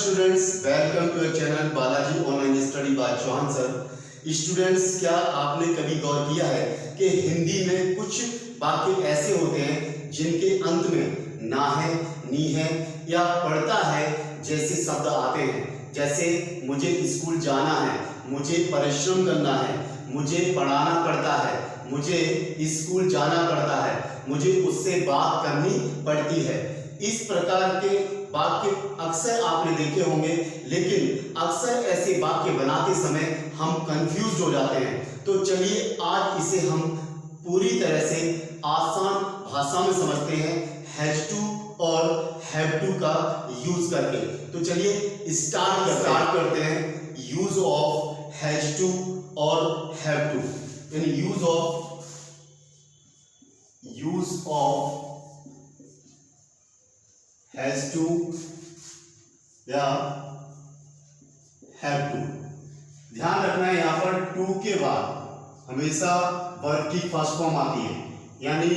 Students, welcome to your channel Balaji online study by Chauhan sir. Students, क्या आपने कभी गौर किया है कि हिंदी में कुछ वाक्य ऐसे होते हैं जिनके अंत में ना है, नी है या पढ़ता है जैसे शब्द आते हैं। जैसे मुझे स्कूल जाना है, मुझे परिश्रम करना है, मुझे पढ़ाना पड़ता है, मुझे स्कूल जाना पड़ता है, मुझे उससे बात करनी पड़ती है। इस प्रकार के वाक्य अक्सर आपने देखे होंगे, लेकिन अक्सर ऐसे वाक्य बनाते समय हम कंफ्यूज हो जाते हैं। तो चलिए आज इसे हम पूरी तरह से आसान भाषा में समझते हैं, हैज टू और हैव टू का यूज करके। तो चलिए स्टार्ट करते हैं यूज ऑफ हैज टू और हैव टू। यानी यूज ऑफ हैज टू या हैव टू। ध्यान रखना है, यहां पर टू के बाद हमेशा वर्ब की फर्स्ट फॉर्म आती है। यानी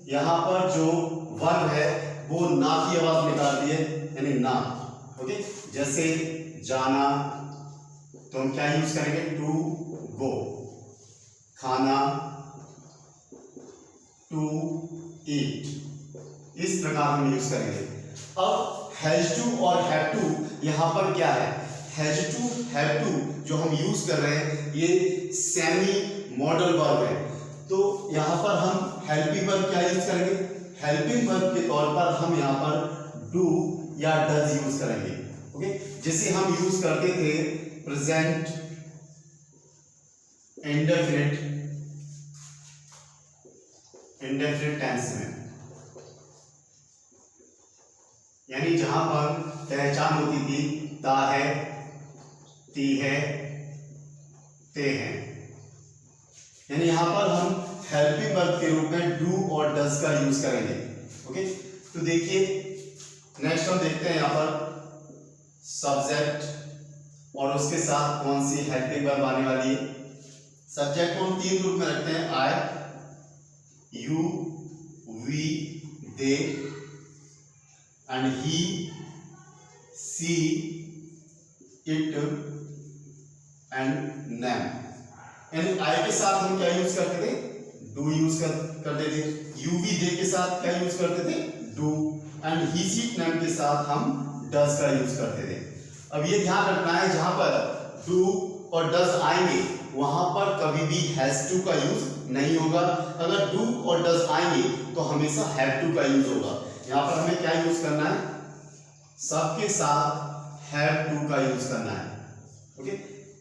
यहां पर जो वर्ब है वो ना की आवाज निकालती है, यानी ना। ओके, जैसे जाना तो हम क्या यूज करेंगे, टू गो। खाना, टू ईट, इस प्रकार हम यूज करेंगे। अब हैज टू और हैव टू यहां पर क्या है, हैज टू हैव टू जो हम यूज कर रहे हैं ये सेमी मॉडल वर्ब है। तो यहां पर हम हेल्पिंग वर्ब क्या यूज करेंगे, हेल्पिंग वर्ब के तौर पर हम यहां पर डू या डज यूज करेंगे। ओके, जिसे हम यूज करते थे प्रेजेंट इंडेफिनिट टेंस में। यानी जहां पर पहचान होती थी ता है, ती है, ते है। यानी यहां पर हम हेल्पिंग वर्ब के रूप में डू और डज का यूज करेंगे। ओके, तो देखिए नेक्स्ट हम देखते हैं यहां पर सब्जेक्ट और उसके साथ कौन सी हेल्पिंग वर्ब आने वाली है। सब्जेक्ट को हम तीन ग्रुप में रखते हैं, I, you, we, they and he, she, it and name. यानी आई के साथ हम क्या यूज करते थे, डू यूज करते थे। यू, वी, दे के साथ क्या यूज करते थे, do. And he, she, it, name के साथ हम डज का यूज करते थे। अब ये ध्यान रखना है, जहां पर डू और डज आएंगे वहां पर कभी भी हैज टू का यूज नहीं होगा। अगर डू और डज आएंगे तो हमेशा हैव टू का यूज होगा। यहां पर हमें क्या यूज करना है, सबके साथ हैव टू का यूज करना है। ओके,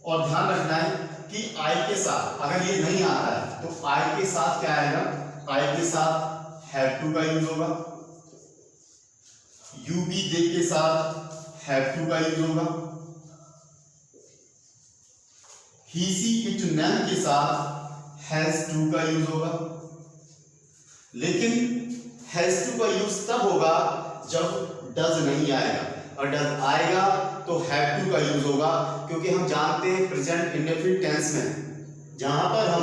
और ध्यान रखना है कि आई के साथ अगर ये नहीं आता है तो आई के साथ क्या आएगा, आई के साथ हैव टू का यूज होगा। यू, वी, दे के साथ हैव टू का यूज होगा। ही, सी, इट, नेम के साथ हैज टू का यूज होगा। लेकिन हैज टू का यूज तब होगा जब डज नहीं आएगा, और डज आएगा तो हैव टू का यूज होगा। क्योंकि हम जानते हैं प्रेजेंट इंडेफिनिट टेंस में जहां पर हम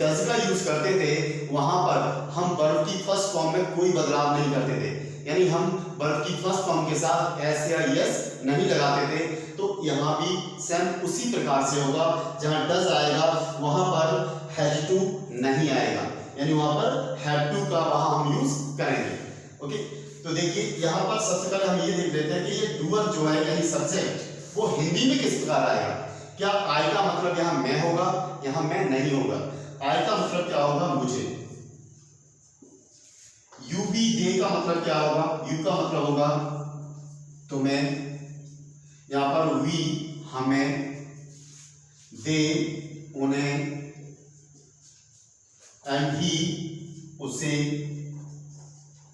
डज का यूज करते थे वहां पर हम वर्ब की फर्स्ट फॉर्म में कोई बदलाव नहीं करते थे। यानी हम वर्ब की फर्स्ट फॉर्म के साथ एस या यस नहीं लगाते थे। तो यहां भी सेम उसी प्रकार से होगा, जहां डज आएगा वहां पर हैज टू नहीं आएगा, यानी वहां पर हैव टू का वहां हम यूज करेंगे। ओके, तो देखिए यहां पर सबसे पहले हम ये देख लेते हैं कि ये डूअर जो है यानी सब्जेक्ट वो हिंदी में किस प्रकार आएगा। क्या आई का मतलब यहां मैं होगा, यहां मैं नहीं होगा। आई का मतलब क्या होगा, मुझे। यू, वी, दे का मतलब क्या होगा, यू का मतलब होगा तुम्हें। यहां पर वी हमें, दे उन्हें, एंड ही उसे,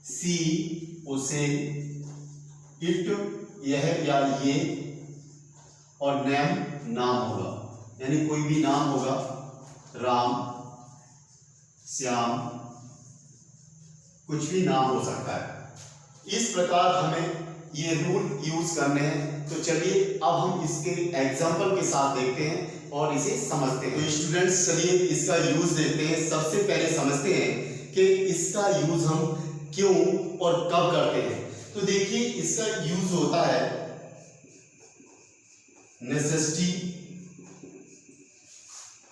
सी उसे, इट यह या ये, और नेम नाम होगा। यानी कोई भी नाम होगा, राम, श्याम, कुछ भी नाम हो सकता है। इस प्रकार हमें ये रूल यूज करने हैं। तो चलिए अब हम इसके एग्जाम्पल के साथ देखते हैं और इसे समझते हैं। तो स्टूडेंट्स चलिए इसका यूज देखते हैं। सबसे पहले समझते हैं कि इसका यूज हम क्यों और कब करते हैं। तो देखिए इसका यूज होता है नेसेसिटी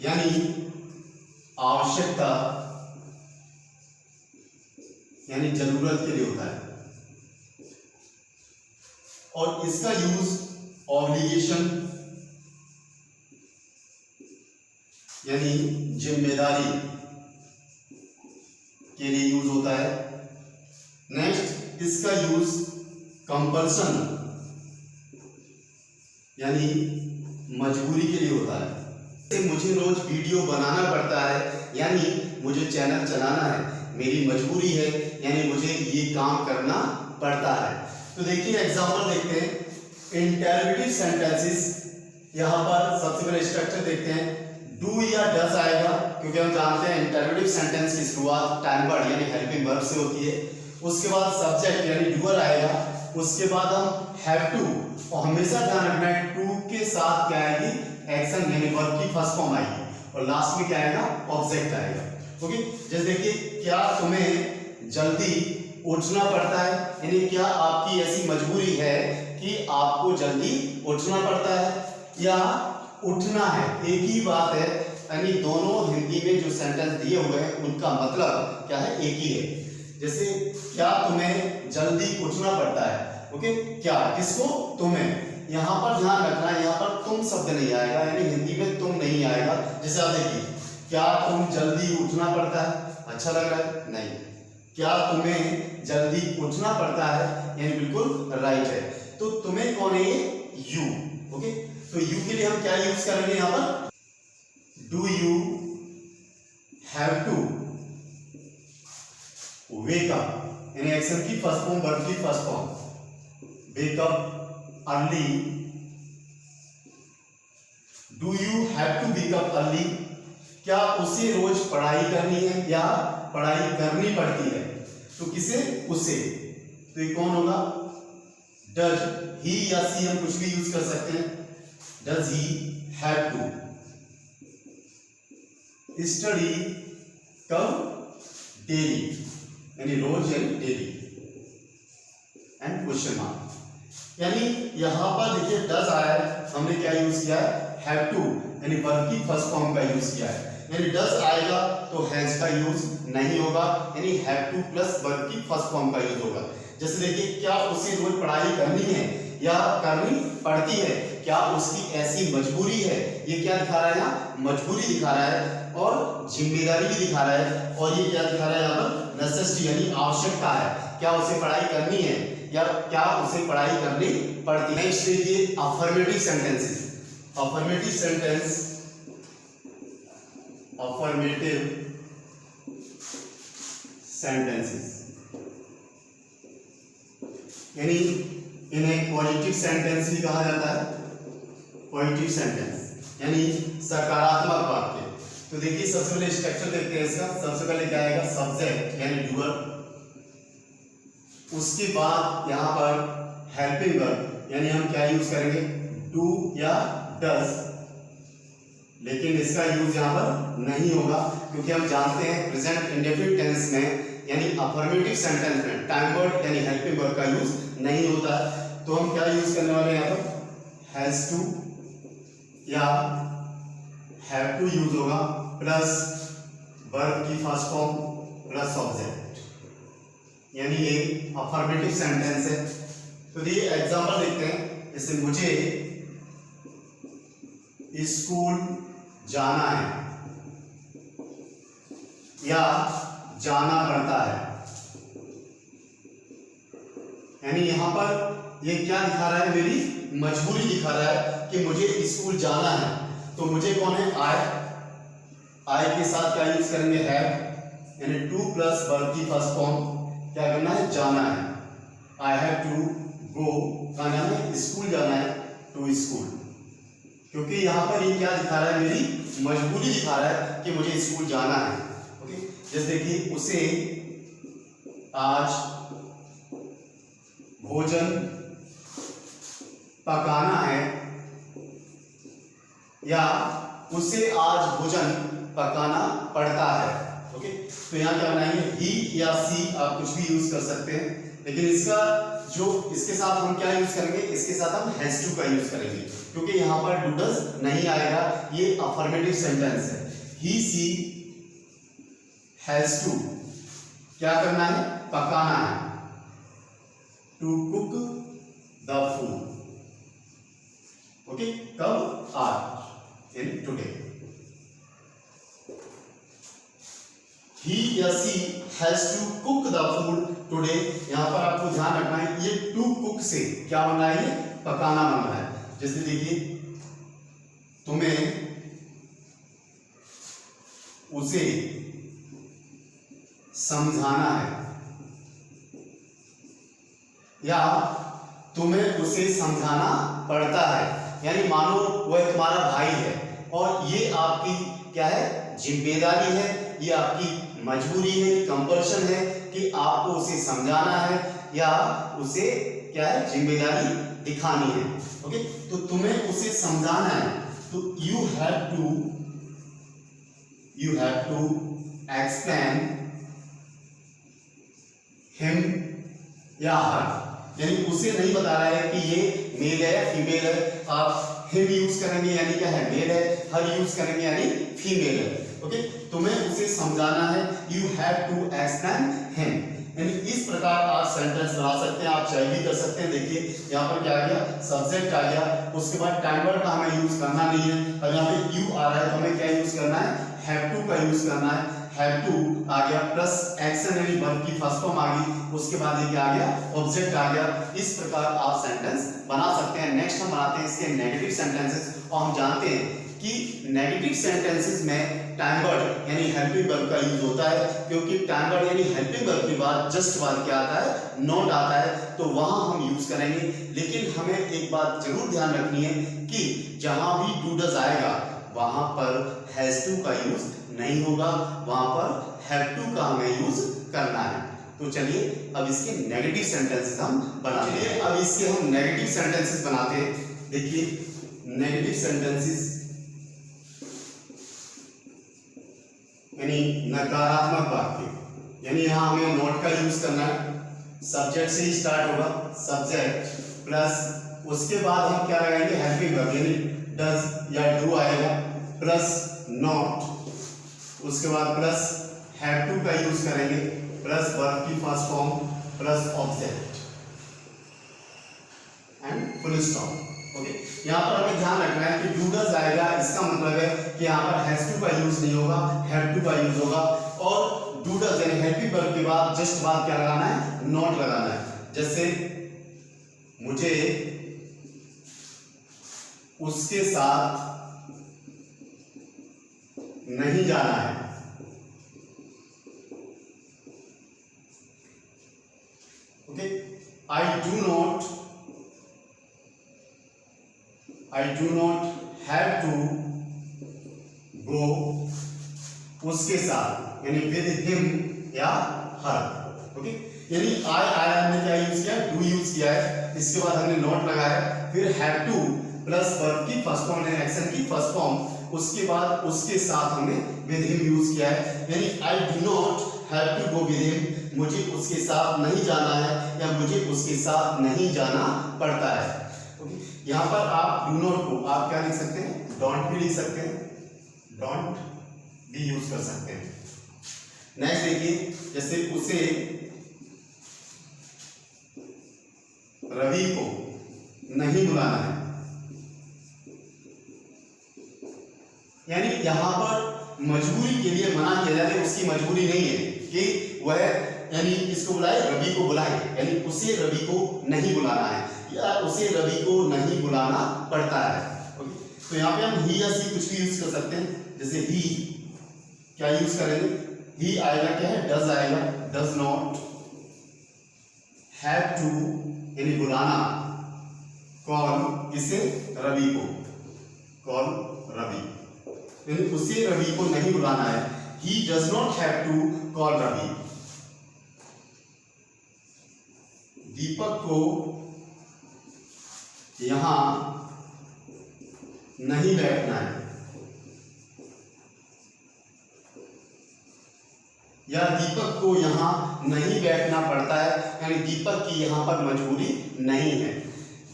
यानी आवश्यकता यानी जरूरत के लिए होता है, और इसका यूज ऑब्लिगेशन यानी जिम्मेदारी के लिए यूज होता है। नेक्स्ट, इसका यूज कंपल्सन यानी मजबूरी के लिए होता है। मुझे रोज वीडियो बनाना पड़ता है यानी मुझे चैनल चलाना है, मेरी मजबूरी है यानी मुझे ये काम करना पड़ता है। तो देखिए एग्जांपल देखते हैं, इंटरोगेटिव सेंटेंसेस। यहाँ पर सबसे पहले स्ट्रक्चर देखते हैं, डू या डस आएगा, क्योंकि हम जानते हैं इंटरोगेटिव सेंटेंस की शुरुआत टाइम वर्ड यानी हेल्पिंग वर्ब से होती है। उसके बाद सब्जेक्ट यानी डूअर आएगा, उसके बाद हम हैव टू, और हमेशा ध्यान रखना है टू के साथ क्या आएगी, एक्शन यानी वर्ब की फर्स्ट फॉर्म आएगी, और लास्ट में क्या आएगा, ऑब्जेक्ट आएगा। ओके, जैसे देखिए, क्या तुम्हें जल्दी उठना पड़ता है, यानी क्या आपकी ऐसी मजबूरी है कि आपको जल्दी उठना पड़ता है या उठना है, एक ही बात है, यानी दोनों हिंदी में जो सेंटेंस दिए हुए हैं उनका मतलब क्या है, एक ही है। जैसे क्या तुम्हें जल्दी उठना पड़ता है, ओके, क्या किसको, तुम्हें। यहाँ पर ध्यान रखना है, यहाँ पर तुम शब्द नहीं आएगा, यानी हिंदी में तुम नहीं आएगा। जैसे आप देखिए, क्या तुम जल्दी उठना पड़ता है, अच्छा लग रहा है, नहीं। क्या तुम्हें जल्दी उठना पड़ता है, यानी बिल्कुल राइट है। तो तुम्हें कौन है, ये यू। ओके, तो यू के लिए हम क्या यूज करेंगे यहाँ पर, do you have to wake up, यानी एक्शन की फर्स्ट फॉर्म, वर्ब की first form, wake up early. Do you have to wake up early, क्या उसे रोज पढ़ाई करनी है या पढ़ाई करनी पड़ती है, तो किसे, उसे। तो ये कौन होगा, डज ही या सी, हम कुछ भी यूज कर सकते हैं। Does he have to study कब, डेली, यानी रोज यानी डेली, एंड क्वेश्चन मार्क। यानी यहां पर देखिए डज आया है, हमने क्या यूज किया है, हैव टू, यानी वर्ब की फर्स्ट फॉर्म का यूज किया है। यानी डज आएगा तो हैज का यूज नहीं होगा, यानी हैव टू प्लस वर्ब की फर्स्ट फॉर्म का यूज होगा। जैसे देखिए, क्या उसे रोज पढ़ाई करनी है या करनी पड़ती है, क्या उसकी ऐसी मजबूरी है, ये क्या दिखा रहा है यहाँ, मजबूरी दिखा रहा है, और जिम्मेदारी भी दिखा रहा है, और ये क्या दिखा रहा है यहाँ पर, नेसेसिटी यानी आवश्यकता है, क्या उसे पढ़ाई करनी है या क्या उसे पढ़ाई करनी पड़ती है। नेक्स्ट देखिए affirmative sentences. Affirmative sentence, affirmative sentences यानी इन्हें पॉजिटिव सेंटेंस भी कहा जाता है। पॉजिटिव सेंटेंस यानी सकारात्मक वाक्य। तो देखिए सबसे पहले स्ट्रक्चर देखते हैं इसका। सबसे पहले क्या आएगा, सब्जेक्ट यानी डूअर, उसके बाद यहाँ पर हेल्पिंग वर्ब यानी हम क्या यूज करेंगे, डू या डज, लेकिन इसका यूज यहाँ पर नहीं होगा क्योंकि हम जानते हैं प्रेजेंट इंडेफिनिट टेंस में यानी अफर्मेटिव सेंटेंस में टाइम वर्ड यानी हेल्पिंग वर्ब का यूज नहीं होता है। तो हम क्या यूज करने वाले हैं यहाँ पर, हैज टू या हैव टू यूज होगा, प्लस वर्ब की फर्स्ट फॉर्म प्लस ऑब्जेक्ट, यानी ये अफर्मेटिव सेंटेंस है। तो ये एग्जांपल देखते हैं, जैसे मुझे स्कूल जाना है या जाना पड़ता है, यानी यहां पर ये क्या दिखा रहा है, मेरी मजबूरी दिखा रहा है कि मुझे स्कूल जाना है। तो मुझे कौन है, आई के साथ क्या यूज करेंगे, हैव, यानी टू प्लस वर्ब की फर्स्ट फॉर्म, क्या करना है, जाना है। आई हैव टू गो, का नाम है स्कूल जाना है, टू स्कूल, क्योंकि यहाँ पर ये क्या दिखा रहा है, मेरी मजबूरी दिखा रहा है कि मुझे स्कूल जाना है। ओके, जैसे देखिए उसे आज भोजन पकाना है या उसे आज भोजन पकाना पड़ता है। ओके, तो यहाँ क्या बनाएंगे, ही या सी, आप कुछ भी यूज कर सकते हैं, लेकिन इसका जो इसके साथ हम क्या यूज करेंगे, इसके साथ हम हैज टू का यूज करेंगे, क्योंकि यहाँ पर डू डज नहीं आएगा, ये अफर्मेटिव सेंटेंस है। ही सी हैज टू क्या करना है, पकाना है, to cook the food. Okay, कब, आज, इन टुडे। He या she has to cook the food today। यहाँ पर आपको ध्यान रखना है, ये to cook से क्या बन रहा है, ये पकाना बन रहा है। जैसे देखिए, तुम्हें उसे समझाना है, या तुम्हें उसे समझाना पड़ता है। यानी मानो वह तुम्हारा भाई है और ये आपकी क्या है, जिम्मेदारी है, ये आपकी मजबूरी है, कंपल्शन है कि आपको उसे समझाना है या उसे क्या है, जिम्मेदारी दिखानी है। ओके, तो तुम्हें उसे समझाना है, तो you have to explain him या हर। यानी उसे नहीं बता रहा है कि ये मेल है या फीमेल है, आप हिम यूज करेंगे यानी क्या है, मेल है, हर यूज करेंगे यानी फीमेल है। ओके, तुम्हें उसे समझाना है, you have to explain him. यानी इस प्रकार आप सेंटेंस बना सकते हैं, आप चाहे भी कर सकते हैं। देखिए यहाँ पर क्या आ गया, सब्जेक्ट आ गया, उसके बाद टाइम वर्ब का हमें यूज करना नहीं है। अब यहाँ पे यू आ रहा है तो हमें क्या यूज करना है, हैव टू का यूज करना है। हैव टू आ गया प्लस एक्शन यानी वर्ब की फर्स्ट फॉर्म आ गई, उसके बाद ये क्या आ गया, ऑब्जेक्ट आ गया। इस प्रकार आप सेंटेंस बना सकते हैं। नेक्स्ट हम बनाते हैं इसके नेगेटिव सेंटेंसेस, और हम जानते हैं कि नेगेटिव सेंटेंसेस में टाइम वर्ब यानी हेल्पिंग वर्ब का यूज होता है, क्योंकि टाइम वर्ब यानी हेल्पिंग वर्ब के बाद जस्ट बाद क्या आता है, नॉट आता है, तो वहां हम यूज करेंगे। लेकिन हमें एक बात जरूर ध्यान रखनी है कि जहां भी डू डज आएगा वहां पर हैज टू का यूज नहीं होगा, वहां पर हैव टू का हमें यूज करना है। तो चलिए अब इसके नेगेटिव सेंटेंसेस हम बनाते हैं। अब इसके हम नेगेटिव सेंटेंसेस बनाते हैं। देखिए नेगेटिव सेंटेंसेस यानी नकारात्मक वाक्य, यानी यहां हमें नॉट का यूज करना है। सब्जेक्ट से ही स्टार्ट होगा, सब्जेक्ट प्लस उसके बाद हम क्या लगाएंगे, हेल्पिंग वर्ब यानी डज या डू आएगा, प्लस नॉट, उसके बाद प्लस हैव टू का यूज करेंगे, प्लस वर्ब की first form, plus object and full stop. Okay, यहाँ पर हमें ध्यान रखना है कि डू डज आएगा, इसका मतलब है कि यहाँ पर हैज टू का यूज नहीं होगा, हैव टू का यूज होगा। और डू डज यानी हेल्पिंग वर्ब के बाद जस्ट बाद क्या लगाना है, नॉट लगाना है। जैसे मुझे उसके साथ नहीं जाना है, okay, I do not have to go उसके साथ यानी विद हिम या हर। ओके, यानी आई हमने क्या यूज किया, डू यूज किया है, इसके बाद हमने नॉट लगाया, फिर हैव टू प्लस वर्ब की फर्स्ट फॉर्म यानी एक्शन की फर्स्ट फॉर्म, उसके बाद उसके साथ हमने विद हिम यूज किया है। यानी I do not have to go with him, मुझे उसके साथ नहीं जाना है या मुझे उसके साथ नहीं जाना पड़ता है। ओके, यहाँ पर आप डू नॉट को आप क्या लिख सकते हैं, डोंट भी लिख सकते हैं, डोंट भी यूज कर सकते हैं। नेक्स्ट देखिए, जैसे उसे रवि को नहीं बुलाना है, यानी यहां पर मजबूरी के लिए मना किया जा रहा है, उसकी मजबूरी नहीं है कि वह यानी इसको बुलाए, रवि को बुलाए, यानी उसे रवि को नहीं बुलाना है या उसे रवि को नहीं बुलाना पड़ता है। ओके, तो यहाँ पे हम ही या सी कुछ भी यूज कर सकते हैं। जैसे ही क्या यूज करेंगे, ही आएगा क्या है, डज आएगा, डज नॉट हैव टू यानी बुलाना, कॉल किसे, रवि को, कॉल रवि यानी उसे रवि को नहीं बुलाना है, he does not have to call Ravi. दीपक को यहां नहीं बैठना है, या दीपक को यहाँ नहीं बैठना पड़ता है, यानी दीपक की यहाँ पर मजबूरी नहीं है।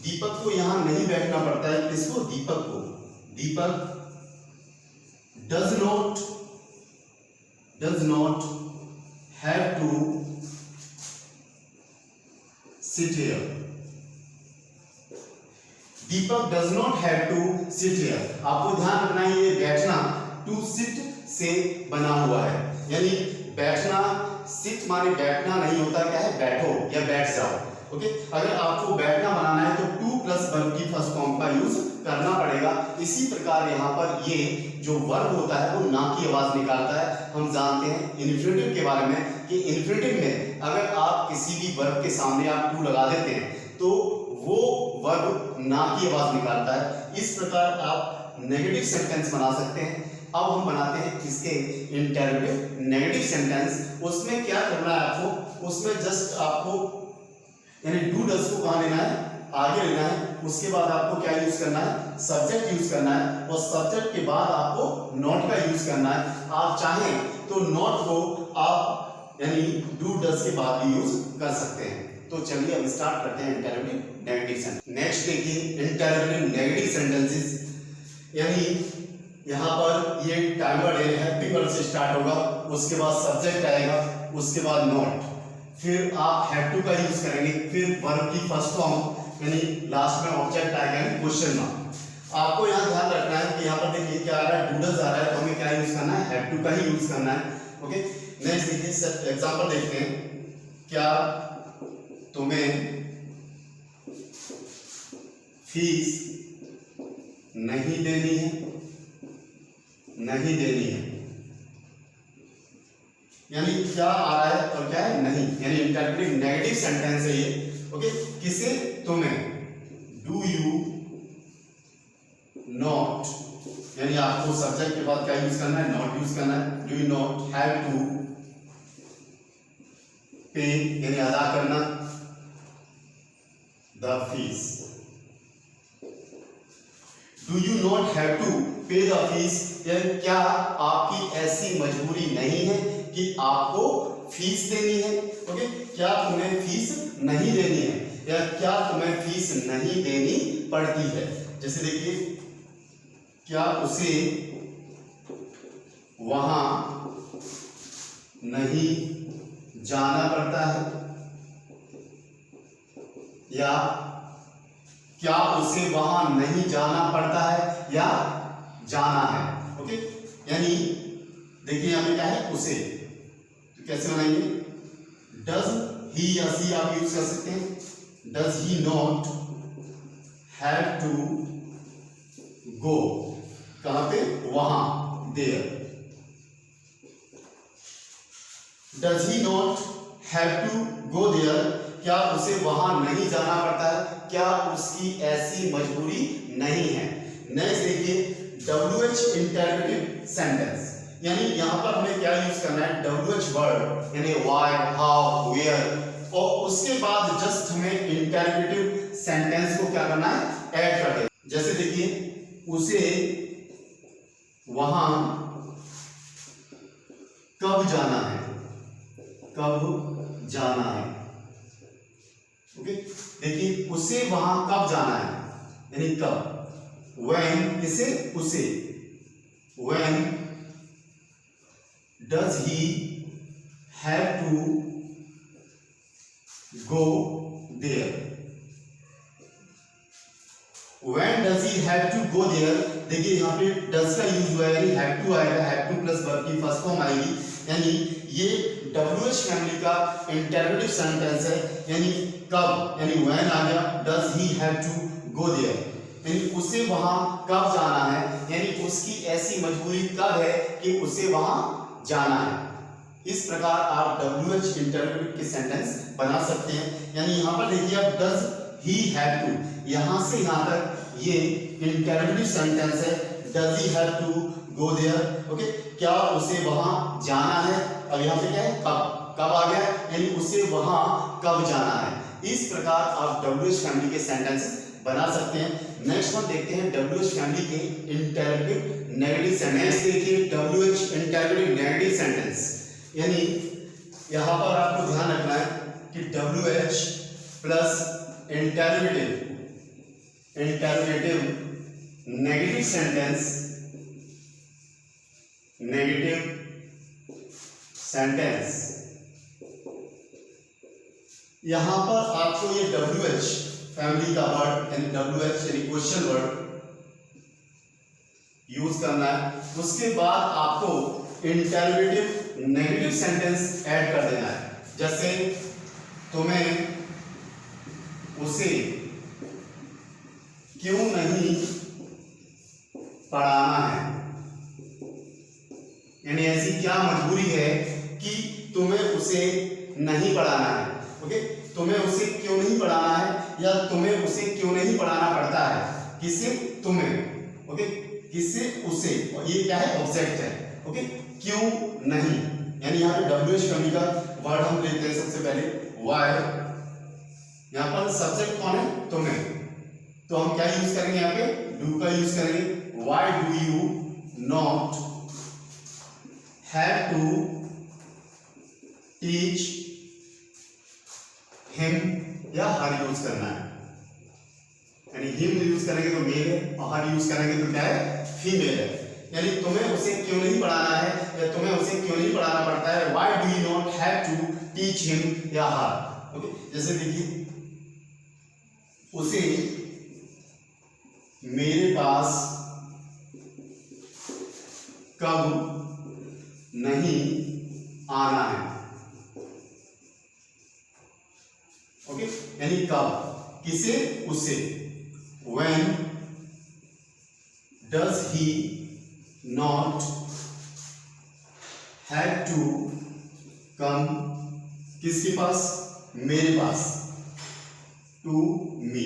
दीपक को यहाँ नहीं बैठना पड़ता है, किसको? दीपक को। Deepak does not have to sit here. Deepak does not have to sit here. आपको ध्यान रखना है ये बैठना टू सिट से बना हुआ है, यानी बैठना, सिट माने बैठना नहीं होता, क्या है? बैठो या बैठ जाओ। ओके, अगर आपको बैठना बनाना है तो टू प्लस वर्ब की फर्स्ट फॉर्म का यूज करना पड़ेगा। इसी प्रकार यहाँ पर ये जो वर्ब होता है वो ना की आवाज निकालता है। हम जानते हैं इन्फिनेटिव के बारे में कि इन्फिनेटिव में अगर आप किसी भी वर्ब के सामने आप टू लगा देते हैं तो वो वर्ब ना की आवाज निकालता है। इस प्रकार आप नेगेटिव सेंटेंस बना सकते हैं। अब हम बनाते हैं किसके? Interrogative negative sentence. उसमें क्या करना है आपको? उसमें जस्ट आपको यानी डू डज को कहाँ लेना है? आगे लेना है। उसके बाद आपको क्या यूज करना है? सब्जेक्ट यूज करना है, और सब्जेक्ट के बाद आपको नॉट का यूज करना है। आप चाहें तो नॉट को आप यानी डू डज के बाद भी यूज कर सकते हैं। तो चलिए अब स्टार्ट करते हैं इंटरोगेटिव नेगेटिव सेंटेंस। नेक्स्ट देखिए इंटरोगेटिव नेगेटिव सेंटेंसेस, यानी यहाँ पर ये टाइमर है, हैप्पी वर्ड से स्टार्ट होगा, उसके बाद सब्जेक्ट आएगा, उसके बाद नॉट, फिर आप हैव टू का यूज करेंगे, फिर वर्ब की फर्स्ट फॉर्म यानी लास्ट में ऑब्जेक्ट आएगा यानी क्वेश्चन मार्क। आपको यहाँ ध्यान रखना है कि यहाँ पर देखिए क्या आ रहा है? डू डज आ रहा है, तो हमें क्या यूज करना है? हैव टू का ही यूज करना है। ओके, नेक्स्ट देखिए एग्जांपल देखते हैं। क्या तुम्हें फीस नहीं देनी है? नहीं देनी है, यानी क्या आ रहा है और क्या है? नहीं, यानी इंटरोगेटिव नेगेटिव सेंटेंस है ये। ओके, किसे? तुम्हें। डू यू नॉट, यानी आपको सब्जेक्ट के बाद क्या यूज करना है? नॉट यूज करना है। Do you not have to pay, यानी अदा करना the fees. Do you not have to pay the fees, यानी क्या आपकी ऐसी मजबूरी नहीं है कि आपको फीस देनी है? ओके, क्या तुम्हें फीस नहीं देनी है, या क्या तुम्हें फीस नहीं देनी पड़ती है? जैसे देखिए, क्या उसे वहां नहीं जाना पड़ता है, या क्या उसे वहां नहीं जाना पड़ता है या जाना है? ओके, यानी देखिए यहाँ पे क्या है? उसे, तो कैसे बनाएंगे? डज ही या सी आप यूज कर सकते हैं। Does he not have to go, कहां पे? वहां, there. Does he not have to go there, क्या उसे वहां नहीं जाना पड़ता है, क्या उसकी ऐसी मजबूरी नहीं है। नेक्स्ट देखिए WH इंटरोगेटिव सेंटेंस, यानी यहां पर हमें क्या यूज करना है? WH वर्ड, यानी व्हाई, हाउ, वेयर, और उसके बाद जस्ट हमें इंटरोगेटिव सेंटेंस को क्या करना है? ऐड कर देना। जैसे देखिए, उसे वहां कब जाना है? कब जाना है? ओके, देखिए उसे वहां कब जाना है, यानी कब। When, किसे? उसे। When does he have to go there? When does he have to go there? देखिए यहाँ पे does का यूज हुआ है, यानी have to आएगा, have to प्लस वर्ब की फर्स्ट फॉर्म आएगी, यानी ये WH फैमिली का इंटरोगेटिव सेंटेंस है, यानी कब, यानी when आ गया, does he have to go there, यानी उसे वहां कब जाना है, यानी उसकी ऐसी मजबूरी कब है कि उसे वहां जाना है। इस प्रकार आप WH इंटरोगेटिव के सेंटेंस बना सकते हैं। यानी यहाँ पर देखिए आप डज ही हैव टू, यहां से यहां तक ये इंटरोगेटिव सेंटेंस है। Does he have to go there, okay, क्या उसे वहां जाना है। अब यहाँ पे क्या है? कब, कब आ गया, यानी उसे वहां कब जाना है। इस प्रकार आप WH फैमिली के सेंटेंसेस बना सकते हैं। नेक्स्ट वन देखते हैं WH फैमिली के इंटरोगेटिव नेगेटिव सेंटेंस। देखिए WH इंटरोगेटिव नेगेटिव सेंटेंस, यानी यहाँ पर आपको ध्यान रखना है कि WH plus interrogative negative sentence, यहां पर आपको ये WH फैमिली का वर्ड यानी WH यानी क्वेश्चन वर्ड यूज करना है। उसके बाद आपको इंटरोगेटिव नेगेटिव सेंटेंस ऐड कर देना है। जैसे तुम्हें उसे क्यों नहीं पढ़ाना है, यानी ऐसी क्या मजबूरी है कि तुम्हें उसे नहीं पढ़ाना है। ओके, तुम्हें उसे क्यों नहीं पढ़ाना है या तुम्हें उसे क्यों नहीं पढ़ाना पड़ता है। किसे? तुम्हें। ओके, किसे? उसे। और ये क्या है? ऑब्जेक्ट है। ओके, क्यों नहीं, यानी यहाँ पे WH फैमिली का वर्ड हम लेते हैं सबसे पहले वाई। यहाँ पर सब्जेक्ट कौन है? तुम्हें। तो हम क्या यूज करेंगे? यहाँ पे डू का यूज करेंगे। Why do you not have to teach him या हर यूज करना है, यानी हिम यूज करेंगे तो मेल है और हर यूज करेंगे तो क्या है? फीमेल है। यानी तुम्हें उसे क्यों नहीं पढ़ाना है या तुम्हें उसे क्यों नहीं पढ़ाना पड़ता है। Why do you not have to teach him या हर। ओके, जैसे देखिए, उसे मेरे पास कब नहीं आना है। ओके, यानी कब, किसे? उसे। When does he not have to come किसके पास? मेरे पास। To me,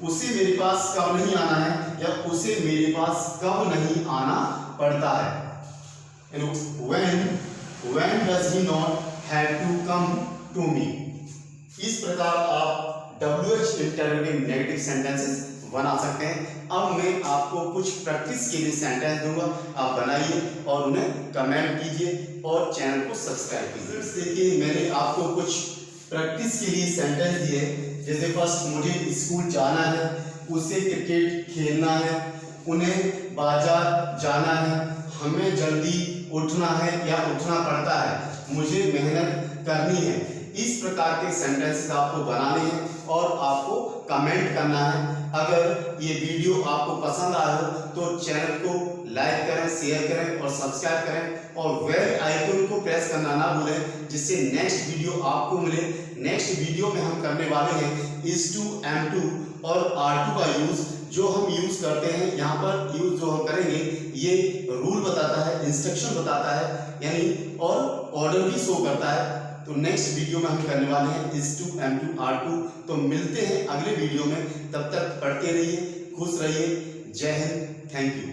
उसे मेरे पास कब नहीं आना है या उसे मेरे पास कब नहीं आना पड़ता है। When does he not have to come to me। इस प्रकार आप WH इंटरोगेटिव नेगेटिव सेंटेंसेस बना सकते हैं। अब मैं आपको कुछ प्रैक्टिस के लिए सेंटेंस दूंगा, आप बनाइए और उन्हें कमेंट कीजिए और चैनल को सब्सक्राइब कीजिए। देखिए, मैंने आपको कुछ प्रैक्टिस के लिए सेंटेंस दिए। जैसे फर्स्ट, मुझे स्कूल जाना है, उसे क्रिकेट खेलना है, उन्हें बाजार जाना है, हमें जल्दी उठना है या उठना पड़ता है, मुझे मेहनत करनी है। इस प्रकार के सेंटेंसेस आपको बनाने हैं और आपको कमेंट करना है। अगर ये वीडियो आपको पसंद आया हो तो चैनल को लाइक करें, शेयर करें और सब्सक्राइब करें और बेल आइकन को प्रेस करना ना भूलें, जिससे नेक्स्ट वीडियो आपको मिले। नेक्स्ट वीडियो में हम करने वाले हैं is to am to और are to का यूज। जो हम यूज करते हैं यहाँ पर, यूज जो हम करेंगे ये रूल बताता है, इंस्ट्रक्शन बताता है, यानी और ऑर्डर भी शो करता है। तो नेक्स्ट वीडियो में हम करने वाले हैं is to am to are to। तो मिलते हैं अगले वीडियो में, तब तक पढ़ते रहिए, खुश रहिए। जय हिंद, थैंक यू।